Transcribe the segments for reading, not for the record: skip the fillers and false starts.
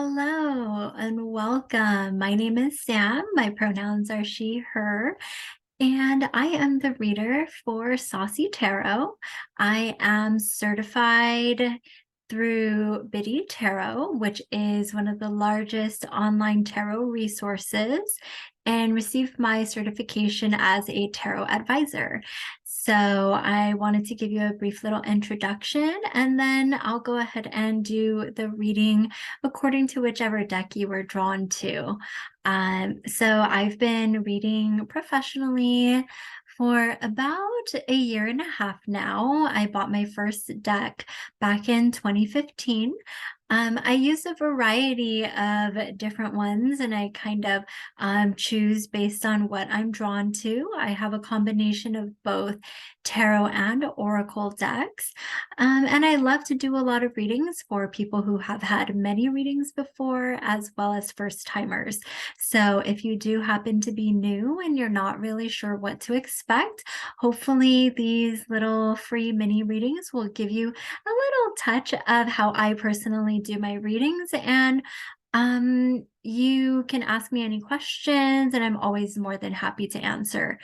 Hello and welcome. My name is Sam. My pronouns are she, her, and I am the reader for Saussie Tarot. I am certified through Biddy Tarot, which is one of the largest online tarot resources, and received my certification as a tarot advisor. So I wanted to give you a brief little introduction, and then I'll go ahead and do the reading according to whichever deck you were drawn to. So I've been reading professionally for about a year and a half now. I bought my first deck back in 2015. I use a variety of different ones, and I kind of choose based on what I'm drawn to. I have a combination of both tarot and oracle decks. And I love to do a lot of readings for people who have had many readings before, as well as first timers. So if you do happen to be new and you're not really sure what to expect, hopefully these little free mini readings will give you a little touch of how I personally do my readings. And you can ask me any questions, and I'm always more than happy to answer.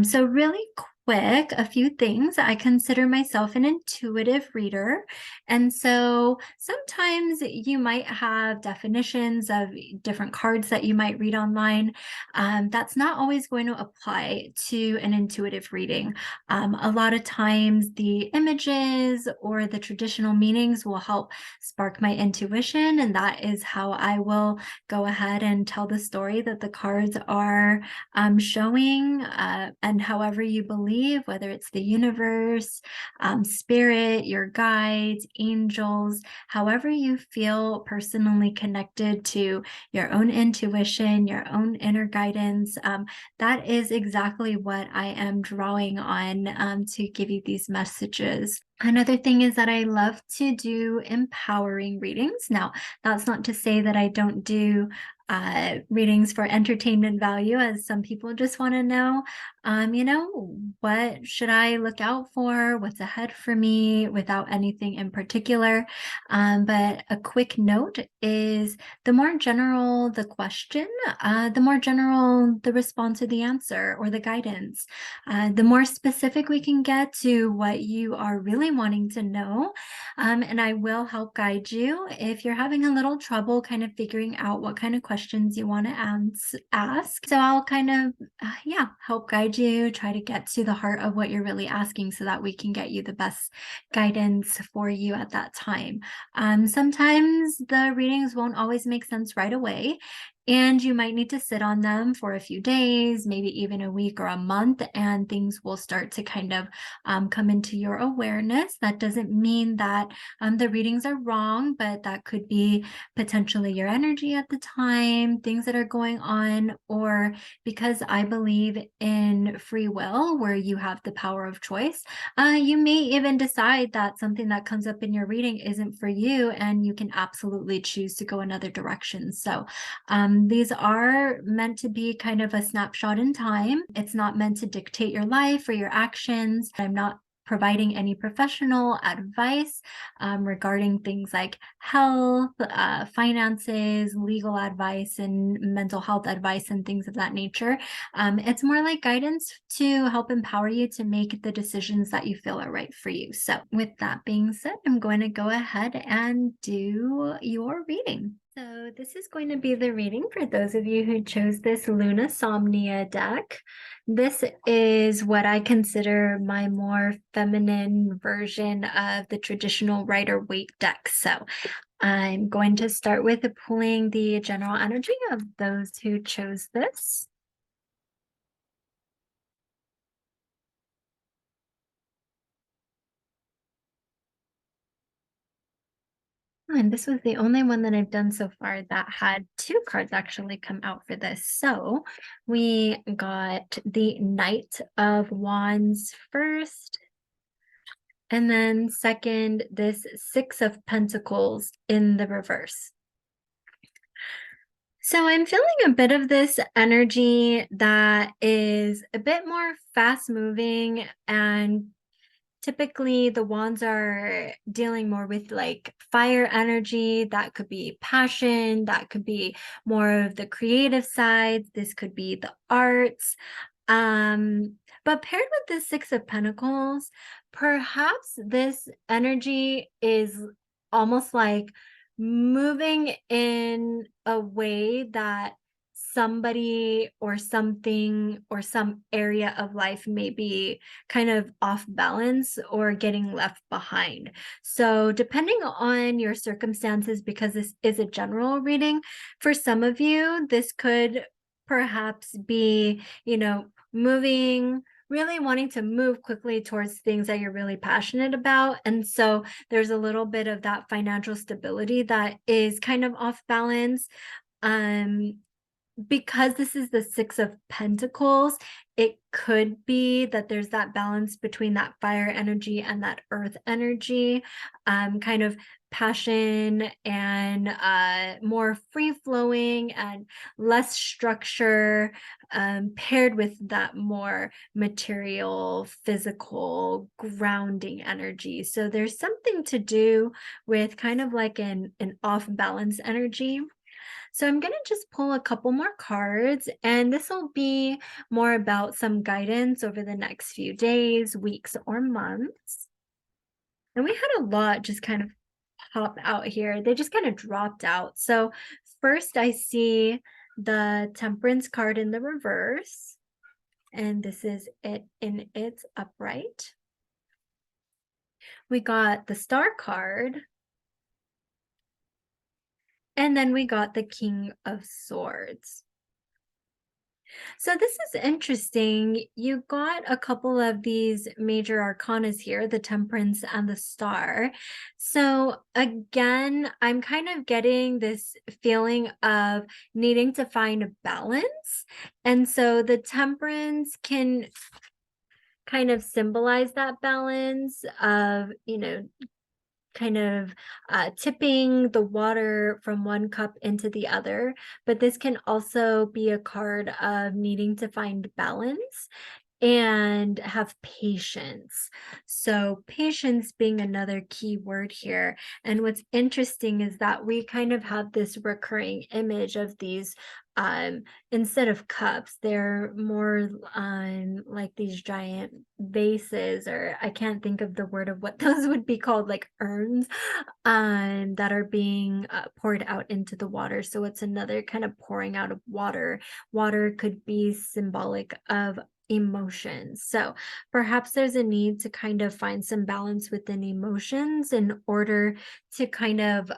So really quick, a few things. I consider myself an intuitive reader. And so sometimes you might have definitions of different cards that you might read online. That's not always going to apply to an intuitive reading. A lot of times the images or the traditional meanings will help spark my intuition, and that is how I will go ahead and tell the story that the cards are showing. And however you believe, whether it's the universe, spirit, your guides, angels, however you feel personally connected to your own intuition, your own inner guidance, that is exactly what I am drawing on to give you these messages. Another thing is that I love to do empowering readings. Now, that's not to say that I don't do readings for entertainment value, as some people just want to know, what should I look out for? What's ahead for me without anything in particular? But a quick note is the more general the question, the more general the response or the answer or the guidance. The more specific we can get to what you are really wanting to know. And I will help guide you if you're having a little trouble kind of figuring out what kind of questions you want to ask. So I'll kind of, help guide you, try to get to the heart of what you're really asking so that we can get you the best guidance for you at that time. Sometimes the readings won't always make sense right away, and you might need to sit on them for a few days, maybe even a week or a month, and things will start to kind of come into your awareness. That doesn't mean that the readings are wrong, but that could be potentially your energy at the time, things that are going on, or because I believe in free will, where you have the power of choice, you may even decide that something that comes up in your reading isn't for you, and you can absolutely choose to go another direction. So these are meant to be kind of a snapshot in time. It's not meant to dictate your life or your actions. I'm not providing any professional advice regarding things like health, finances, legal advice, and mental health advice, and things of that nature. It's more like guidance to help empower you to make the decisions that you feel are right for you. So with that being said, I'm going to go ahead and do your reading. So this is going to be the reading for those of you who chose this Luna Somnia deck. This is what I consider my more feminine version of the traditional Rider-Waite deck. So I'm going to start with pulling the general energy of those who chose this. And this was the only one that I've done so far that had two cards actually come out for this. So we got the Knight of Wands first, and then second, this Six of Pentacles in the reverse. So I'm feeling a bit of this energy that is a bit more fast moving and typically the wands are dealing more with like fire energy. That could be passion, that could be more of the creative side, this could be the arts. But paired with the Six of Pentacles, perhaps this energy is almost like moving in a way that somebody or something or some area of life may be kind of off balance or getting left behind. So, depending on your circumstances, because this is a general reading, for some of you, this could perhaps be, moving, really wanting to move quickly towards things that you're really passionate about. And so there's a little bit of that financial stability that is kind of off balance. Um, because this is the Six of Pentacles, it could be that there's that balance between that fire energy and that earth energy, kind of passion and more free flowing and less structure, paired with that more material, physical, grounding energy. So there's something to do with kind of like an off balance energy. So I'm going to just pull a couple more cards, and this will be more about some guidance over the next few days, weeks, or months. And we had a lot just kind of pop out here. They just kind of dropped out. So first I see the Temperance card in the reverse, and this is it in its upright. We got the Star card, and then we got the King of Swords. So this is interesting. You got a couple of these major arcanas here, the Temperance and the Star. So again, I'm kind of getting this feeling of needing to find a balance. And so the Temperance can kind of symbolize that balance of, kind of tipping the water from one cup into the other. But this can also be a card of needing to find balance and have patience. So, patience being another key word here. And what's interesting is that we kind of have this recurring image of these. Instead of cups, they're more like these giant vases, or I can't think of the word of what those would be called, like urns, that are being poured out into the water. So it's another kind of pouring out of water. Water could be symbolic of emotions. So perhaps there's a need to kind of find some balance within emotions in order to kind of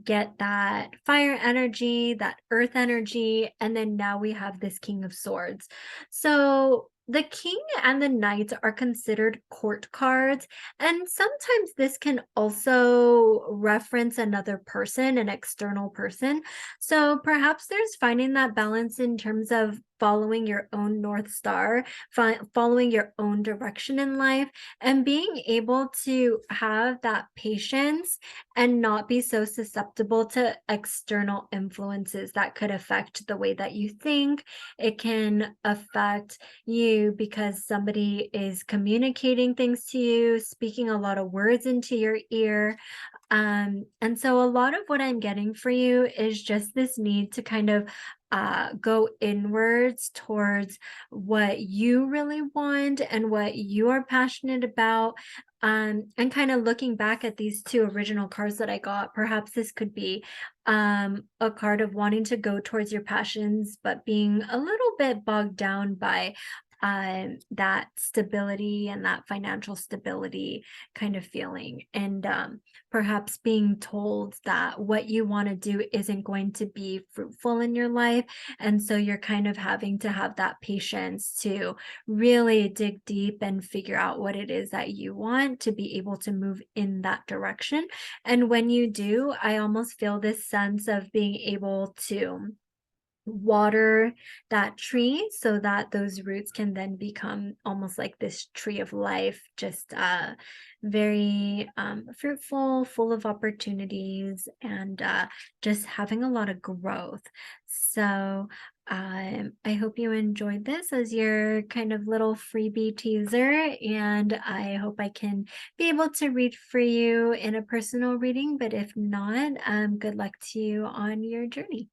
get that fire energy, that earth energy, and then now we have this King of Swords. So the King and the Knight are considered court cards, and sometimes this can also reference another person, an external person. So perhaps there's finding that balance in terms of following your own North Star, following your own direction in life, and being able to have that patience and not be so susceptible to external influences that could affect the way that you think. It can affect you because somebody is communicating things to you, speaking a lot of words into your ear. And so a lot of what I'm getting for you is just this need to kind of go inwards towards what you really want and what you are passionate about. And kind of looking back at these two original cards that I got, perhaps this could be a card of wanting to go towards your passions, but being a little bit bogged down by that stability and that financial stability kind of feeling. And perhaps being told that what you want to do isn't going to be fruitful in your life. And so you're kind of having to have that patience to really dig deep and figure out what it is that you want to be able to move in that direction. And when you do, I almost feel this sense of being able to water that tree so that those roots can then become almost like this tree of life, just very fruitful, full of opportunities, and just having a lot of growth. So I hope you enjoyed this as your kind of little freebie teaser, and I hope I can be able to read for you in a personal reading. But if not, good luck to you on your journey.